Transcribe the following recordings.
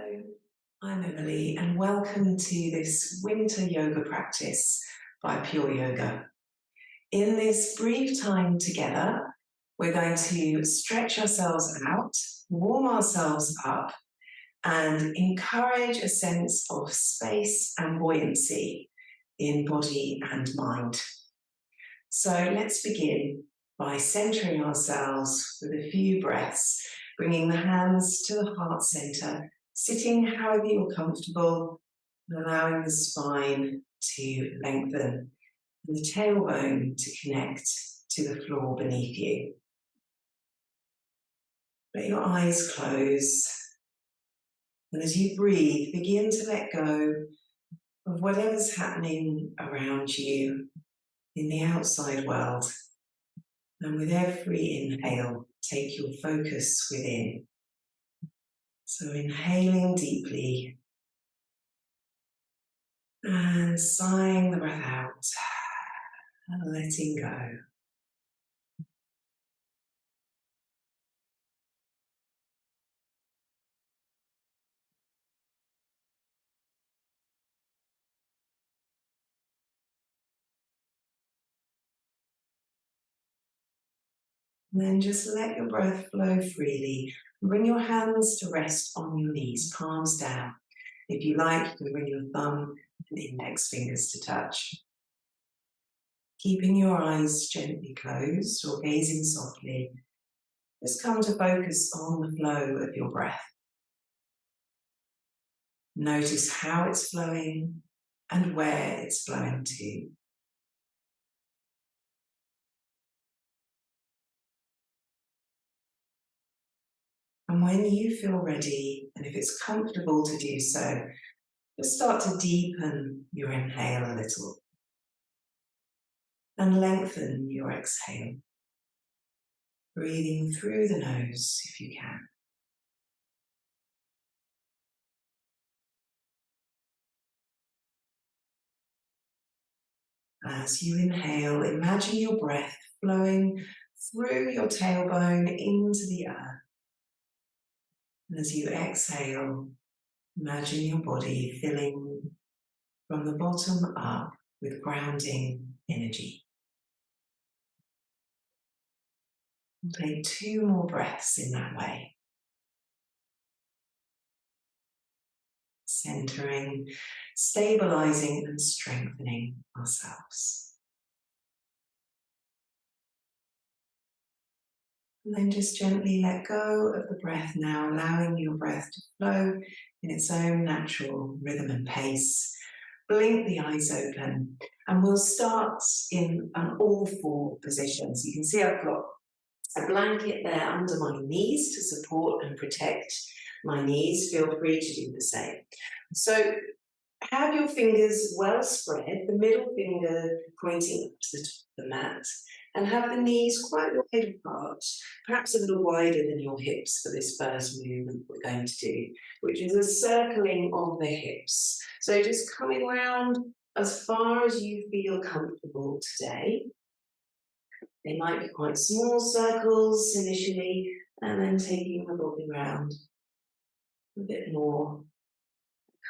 Hello, I'm Emily and welcome to this winter yoga practice by Pure Yoga. In this brief time together, we're going to stretch ourselves out, warm ourselves up, and encourage a sense of space and buoyancy in body and mind. So let's begin by centering ourselves with a few breaths, bringing the hands to the heart center, sitting however you're comfortable, and allowing the spine to lengthen and the tailbone to connect to the floor beneath you. Let your eyes close, and as you breathe, begin to let go of whatever's happening around you in the outside world. And with every inhale, take your focus within. So inhaling deeply and sighing the breath out and letting go. And then just let your breath flow freely. Bring your hands to rest on your knees, palms down. If you like, you can bring your thumb and index fingers to touch. Keeping your eyes gently closed or gazing softly, just come to focus on the flow of your breath. Notice how it's flowing and where it's flowing to. And when you feel ready, and if it's comfortable to do so, just start to deepen your inhale a little and lengthen your exhale, breathing through the nose if you can. As you inhale, imagine your breath flowing through your tailbone into the earth. And as you exhale, imagine your body filling from the bottom up with grounding energy. We'll take 2 more breaths in that way. Centering, stabilizing and strengthening ourselves. And then just gently let go of the breath now, allowing your breath to flow in its own natural rhythm and pace. Blink the eyes open and we'll start in an all-four position. So you can see I've got a blanket there under my knees to support and protect my knees. Feel free to do the same. So have your fingers well spread, the middle finger pointing up to the top of the mat, and have the knees quite wide apart, perhaps a little wider than your hips for this first movement we're going to do, which is a circling of the hips. So just coming around as far as you feel comfortable today. They might be quite small circles initially, and then taking the body round a bit more.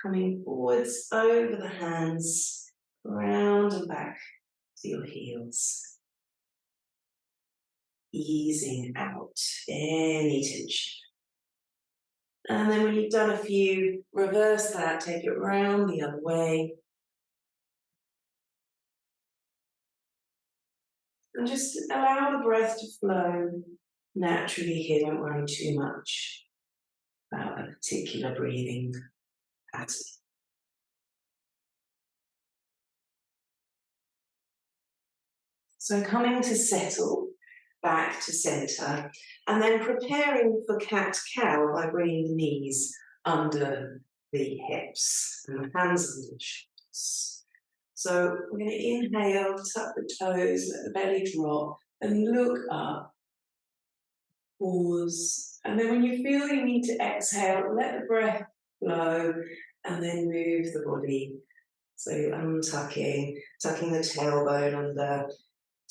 Coming forwards over the hands, round and back to your heels. Easing out any tension. And then when you've done a few, reverse that, take it round the other way. And just allow the breath to flow naturally here. Don't worry too much about a particular breathing pattern. So coming to settle back to center, and then preparing for cat-cow by bringing the knees under the hips and the hands under the shoulders. So we're going to inhale, tuck the toes, let the belly drop, and look up. Pause. And then when you feel you need to exhale, let the breath flow, and then move the body. So untucking, tucking the tailbone under,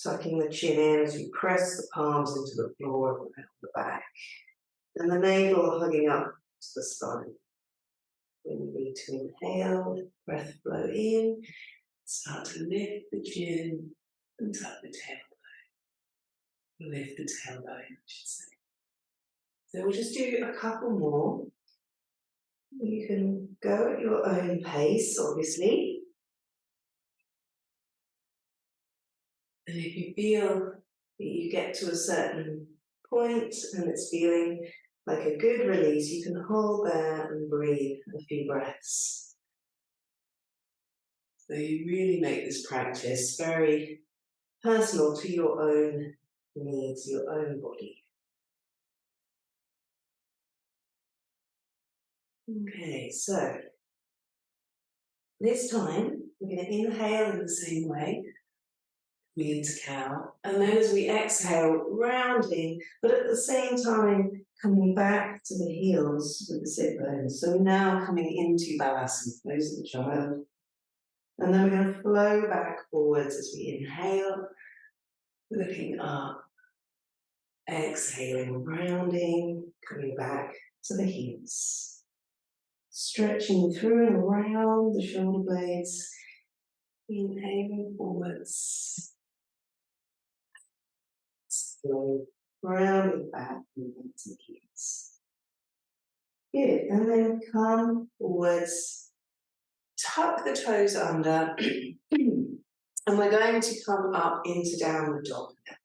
tucking the chin in as you press the palms into the floor and the back. And the navel hugging up to the spine. When you need to inhale, breath flow in, start to lift the chin and tuck the tailbone. Lift the tailbone, I should say. So we'll just do a couple more. You can go at your own pace, obviously. And if you feel that you get to a certain point and it's feeling like a good release, you can hold there and breathe a few breaths. So you really make this practice very personal to your own needs, your own body. Okay, so this time we're going to inhale in the same way, into cow, and then as we exhale, rounding, but at the same time coming back to the heels with the sit bones. So we're now coming into balasana, pose of the child, and then we're going to flow back forwards as we inhale, looking up, exhaling, rounding, coming back to the heels. Stretching through and around the shoulder blades, inhaling forwards, slow, rounding back and back to the heels. Good, and then come forwards, tuck the toes under, and we're going to come up into downward dog now.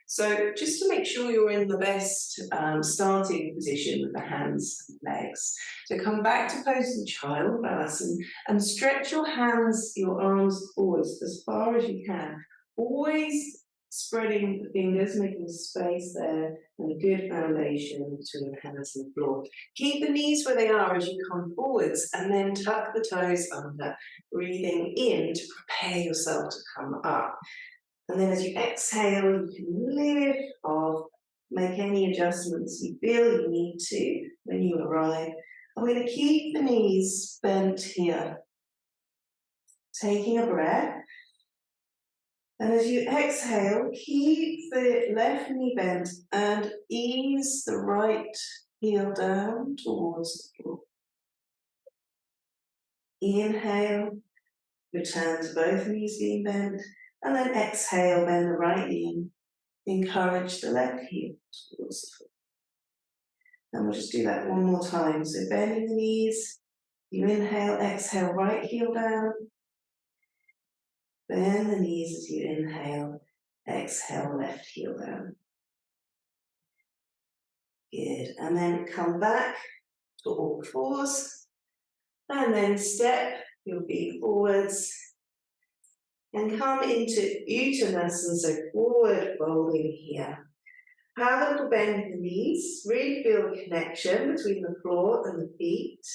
So just to make sure you're in the best starting position with the hands and legs. So come back to pose of the child, balasana, and stretch your hands, your arms forwards as far as you can. Always spreading the fingers, making space there, and a good foundation between the hands and the floor. Keep the knees where they are as you come forwards, and then tuck the toes under, breathing in to prepare yourself to come up. And then as you exhale, you can lift off, make any adjustments you feel you need to when you arrive. I'm going to keep the knees bent here, taking a breath. And as you exhale, keep the left knee bent and ease the right heel down towards the floor. Inhale, return to both knees being bent, and then exhale, bend the right knee. Encourage the left heel towards the floor. And we'll just do that one more time. So bending the knees, you inhale, exhale, right heel down. Bend the knees as you inhale, exhale, left heel down. Good. And then come back to all fours. And then step your feet forwards. And come into Uttanasana, so forward folding here. Have a little bend in the knees, really feel the connection between the floor and the feet,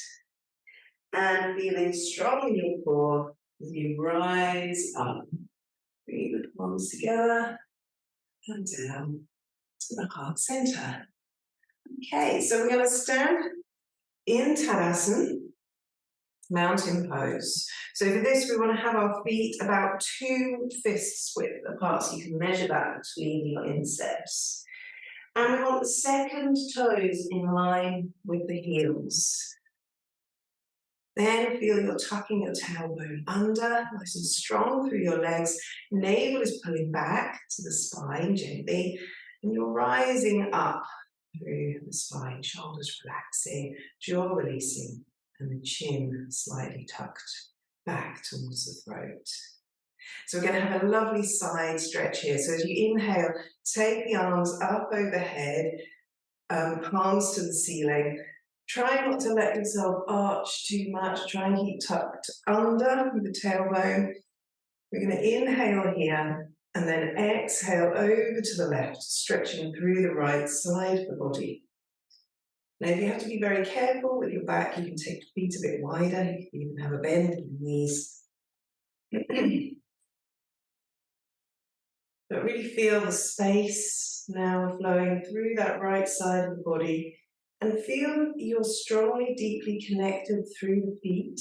and feeling strong in your core as you rise up. Breathe the palms together and down to the heart center. Okay, so we're going to stand in Tadasana, mountain pose. So for this, we want to have our feet about 2 fists width apart, so you can measure that between your insteps. And we want the second toes in line with the heels. Then feel you're tucking your tailbone under, nice and strong through your legs. Navel is pulling back to the spine gently, and you're rising up through the spine, shoulders relaxing, jaw releasing, and the chin slightly tucked back towards the throat. So we're going to have a lovely side stretch here. So as you inhale, take the arms up overhead, palms to the ceiling. Try not to let yourself arch too much. Try and keep tucked under with the tailbone. We're going to inhale here and then exhale over to the left, stretching through the right side of the body. Now, if you have to be very careful with your back, you can take the feet a bit wider. You can even have a bend in the knees. But really feel the space now flowing through that right side of the body, and feel you're strongly, deeply connected through the feet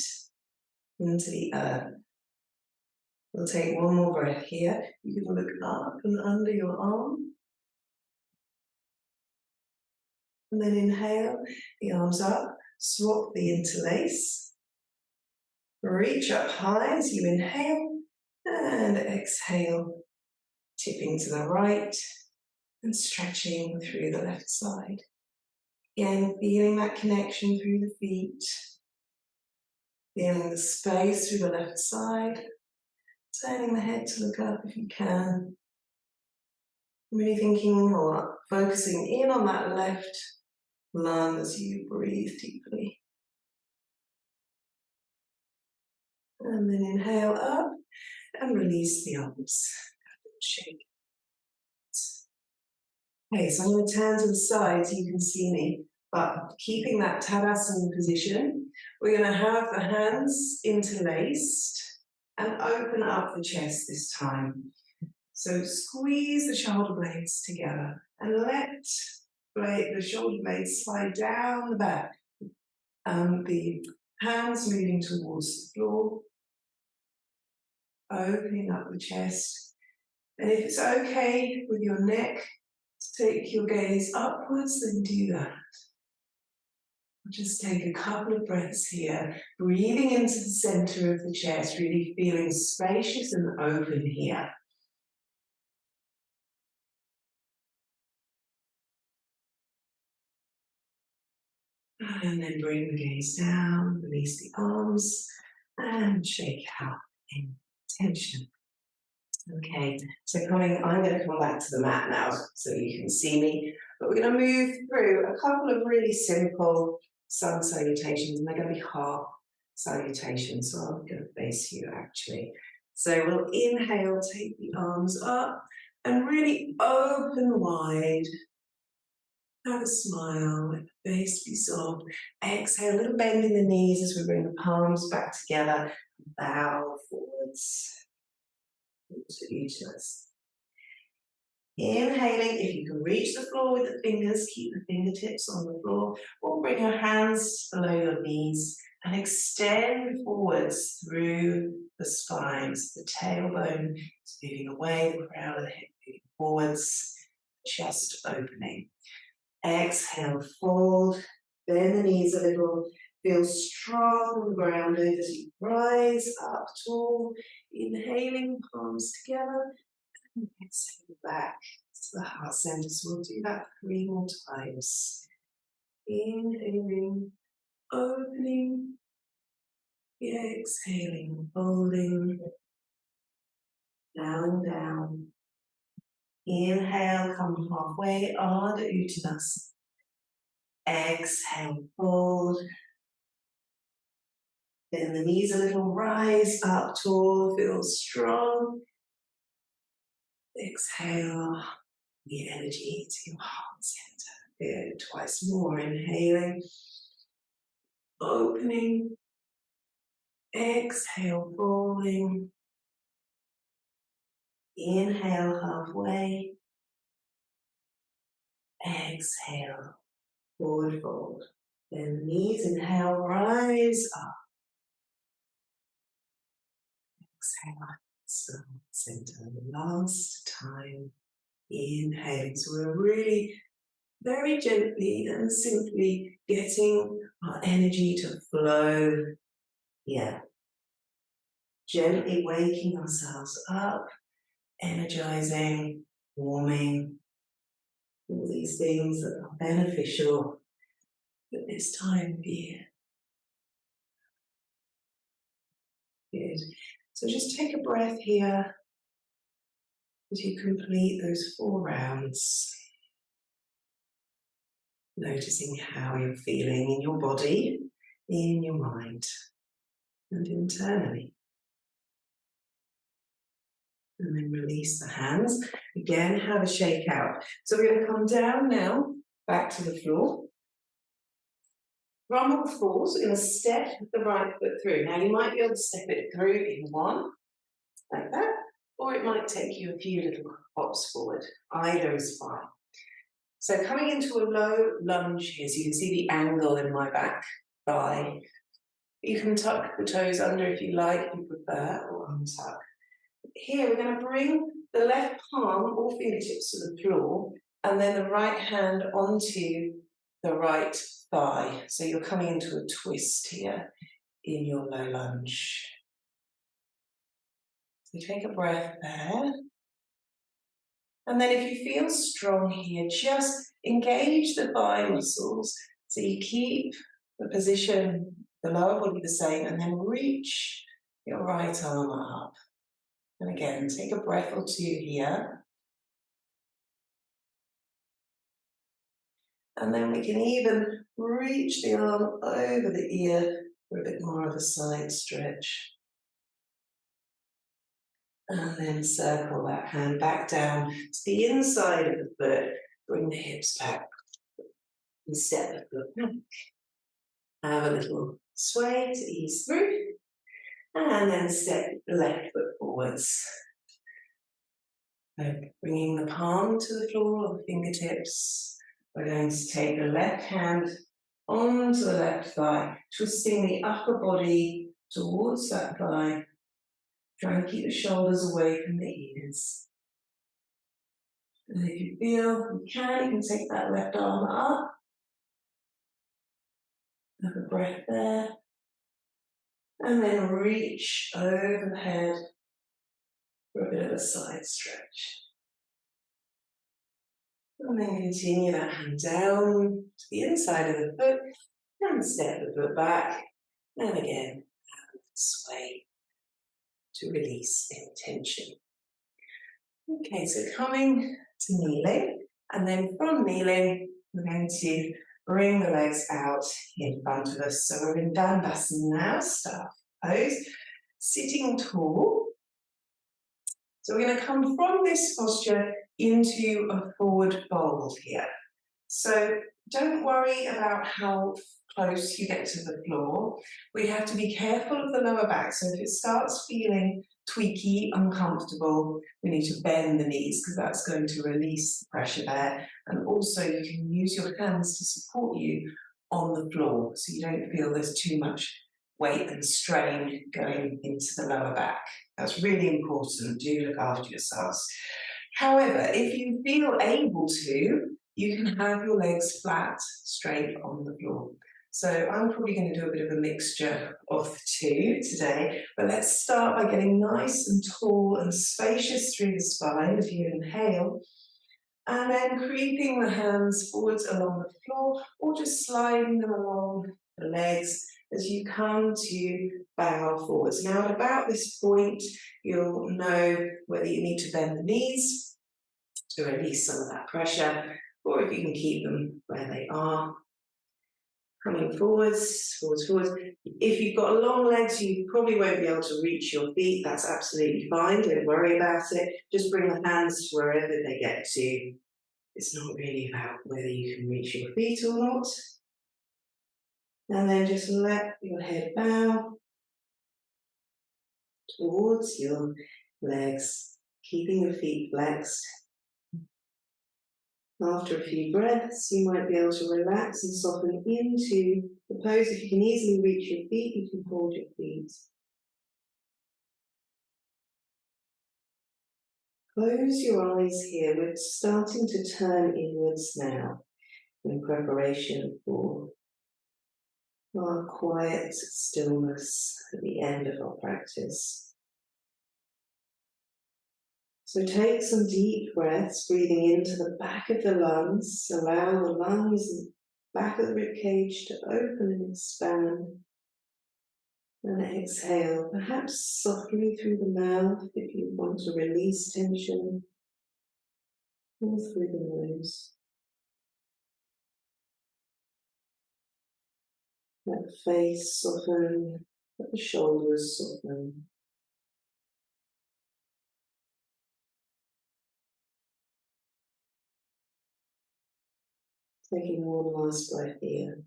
into the earth. We'll take one more breath here. You can look up and under your arm. And then inhale, the arms up, Swap the interlace. Reach up high as you inhale and exhale, tipping to the right and stretching through the left side. Again, feeling that connection through the feet, feeling the space through the left side, turning the head to look up if you can. Really thinking or focusing in on that left lung as you breathe deeply. And then inhale up and release the arms. Shake. Okay, so I'm going to turn to the side so you can see me, but keeping that Tadasana position, we're going to have the hands interlaced and open up the chest this time. So squeeze the shoulder blades together and let the shoulder blades slide down the back. The hands moving towards the floor, opening up the chest. And if it's okay with your neck to take your gaze upwards, then do that. Just take a couple of breaths here, breathing into the center of the chest, really feeling spacious and open here. And then bring the gaze down, release the arms, and shake out in tension. Okay, so I'm going to come back to the mat now so you can see me, but we're going to move through a couple of really simple sun salutations, and they're going to be heart salutations, so I'm going to face you actually. So we'll inhale, take the arms up, and really open wide. Have a smile, let the face be soft. Exhale, a little bend in the knees as we bring the palms back together. Bow forwards to each of us. Inhaling, if you can reach the floor with the fingers, keep the fingertips on the floor, or bring your hands below your knees and extend forwards through the spine. So the tailbone is moving away, the crown of the head moving forwards, chest opening. Exhale, fold, bend the knees a little, feel strong and grounded as you rise up tall, inhaling, palms together, and exhale back to the heart center. So we'll do that 3 more times. Inhaling, opening, exhaling, folding, down, down. Inhale, come halfway, Ardha Uttanasana. Exhale, fold. Bend the knees a little, rise up tall, feel strong. Exhale the energy to your heart center. Good, twice more, inhaling, opening, exhale, folding. Inhale halfway, exhale, forward fold. Bend the knees, inhale, rise up. Exhale, so center. Last time, inhaling. So we're really very gently and simply getting our energy to flow. Yeah. Gently waking ourselves up, energizing, warming, all these things that are beneficial at this time of year. Good. So just take a breath here as you complete those 4 rounds. Noticing how you're feeling in your body, in your mind, and internally. And then release the hands. Again, have a shake out. So we're going to come down now, back to the floor. Rumble the floor, so we're going to step the right foot through. Now you might be able to step it through in one, like that, or it might take you a few little hops forward. Either is fine. So coming into a low lunge here, so you can see the angle in my back thigh. You can tuck the toes under if you like, if you prefer, or untuck. Here we're going to bring the left palm or fingertips to the floor, and then the right hand onto the right thigh. So you're coming into a twist here in your low lunge. So take a breath there. And then if you feel strong here, just engage the thigh muscles. So you keep the position, the lower body the same, and then reach your right arm up. And again, take a breath or two here. And then we can even reach the arm over the ear for a bit more of a side stretch. And then circle that hand back down to the inside of the foot. Bring the hips back and step the foot back. Have a little sway to ease through. And then step the left foot forwards. Bringing the palm to the floor or the fingertips. We're going to take the left hand onto the left thigh, twisting the upper body towards that thigh. Try and keep the shoulders away from the ears. And if you feel you can take that left arm up. Have a breath there. And then reach overhead for a bit of a side stretch. And then continue that hand down to the inside of the foot and step the foot back. And again, sway to release any tension. Okay, so coming to kneeling, and then from kneeling, we're going to bring the legs out in front of us. So we're in Dandasana now, staff pose, sitting tall. So we're going to come from this posture into a forward fold here. So don't worry about how close you get to the floor. We have to be careful of the lower back. So if it starts feeling tweaky, uncomfortable, we need to bend the knees because that's going to release the pressure there. And also you can use your hands to support you on the floor so you don't feel there's too much weight and strain going into the lower back. That's really important. Do look after yourselves. However, if you feel able to, you can have your legs flat, straight on the floor. So I'm probably going to do a bit of a mixture of the two today, but let's start by getting nice and tall and spacious through the spine as you inhale, and then creeping the hands forwards along the floor or just sliding them along the legs as you come to bow forwards. Now at about this point, you'll know whether you need to bend the knees to release some of that pressure, or if you can keep them where they are. Coming forwards, forwards, forwards. If you've got long legs, you probably won't be able to reach your feet. That's absolutely fine. Don't worry about it. Just bring the hands to wherever they get to. It's not really about whether you can reach your feet or not. And then just let your head bow towards your legs, keeping your feet flexed. After a few breaths, you might be able to relax and soften into the pose. If you can easily reach your feet, you can hold your feet. Close your eyes here. We're starting to turn inwards now in preparation for our quiet stillness at the end of our practice. So take some deep breaths, breathing into the back of the lungs. Allow the lungs and back of the ribcage to open and expand. And exhale, perhaps softly through the mouth if you want to release tension, or through the nose. Let the face soften, let the shoulders soften. Taking one last breath here.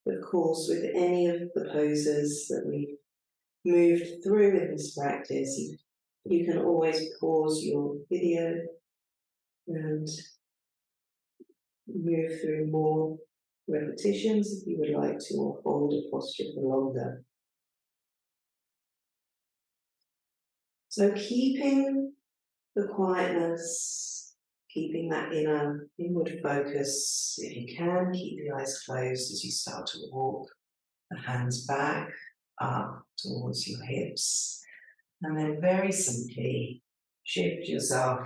Of course, with any of the poses that we've moved through in this practice, you can always pause your video and move through more repetitions if you would like to, or hold a posture for longer. So keeping the quietness, keeping that inward focus. If you can, keep the eyes closed as you start to walk the hands back, up towards your hips. And then very simply shift yourself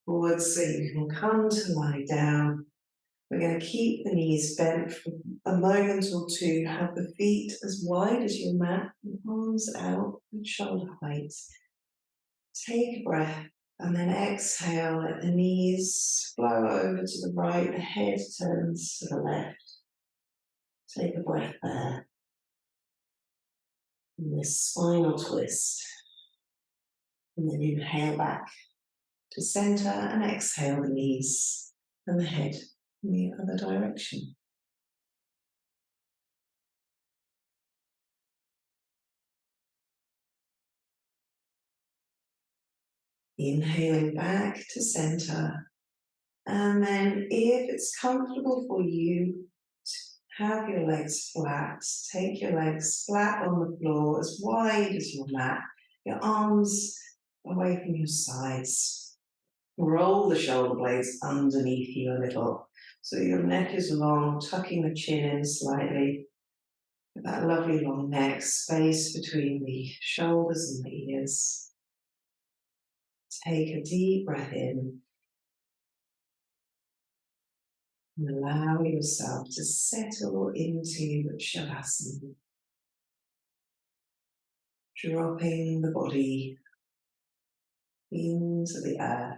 forward so you can come to lie down. We're going to keep the knees bent for a moment or two. Have the feet as wide as your mat, and arms out at shoulder height. Take a breath and then exhale. Let the knees flow over to the right. The head turns to the left. Take a breath there. And this spinal twist. And then inhale back to center and exhale the knees and the head in the other direction. Inhaling back to center, and then if it's comfortable for you, have your legs flat. Take your legs flat on the floor, as wide as your mat, your arms away from your sides. Roll the shoulder blades underneath you a little, so your neck is long, tucking the chin in slightly. That lovely long neck, space between the shoulders and the ears. Take a deep breath in and allow yourself to settle into Shavasana, dropping the body into the earth,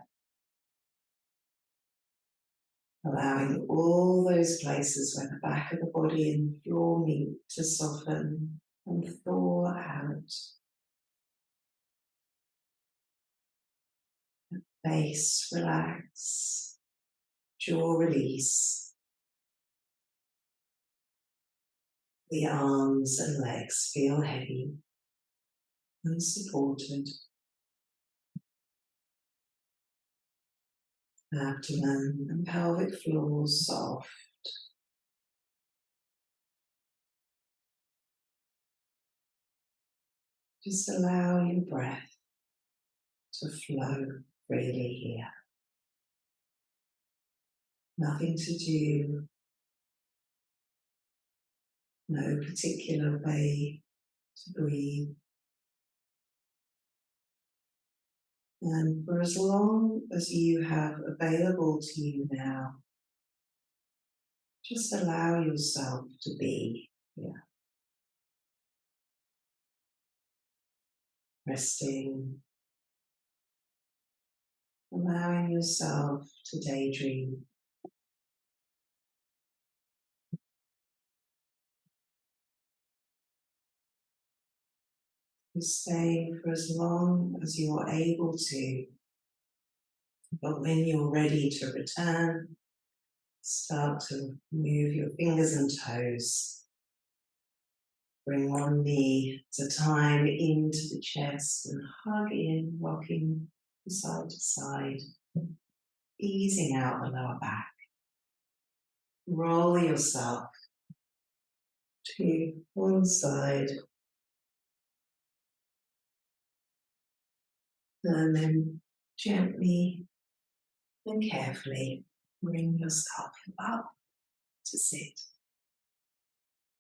allowing all those places where the back of the body and the floor meet to soften and thaw out. Face relax, jaw release. The arms and legs feel heavy and supported. Abdomen and pelvic floors soft. Just allow your breath to flow freely here. Nothing to do, no particular way to breathe. And for as long as you have available to you now, just allow yourself to be here. Resting, allowing yourself to daydream. Staying for as long as you're able to, but when you're ready to return, start to move your fingers and toes. Bring one knee at a time into the chest and hug in, rocking from side to side, easing out the lower back. Roll yourself to one side and then gently and carefully bring yourself up to sit.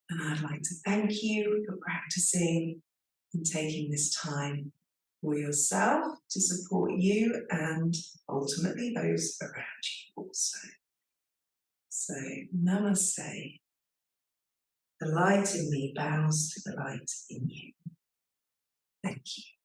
And I'd like to thank you for practicing and taking this time for yourself to support you and ultimately those around you also. So, namaste. The light in me bows to the light in you. Thank you.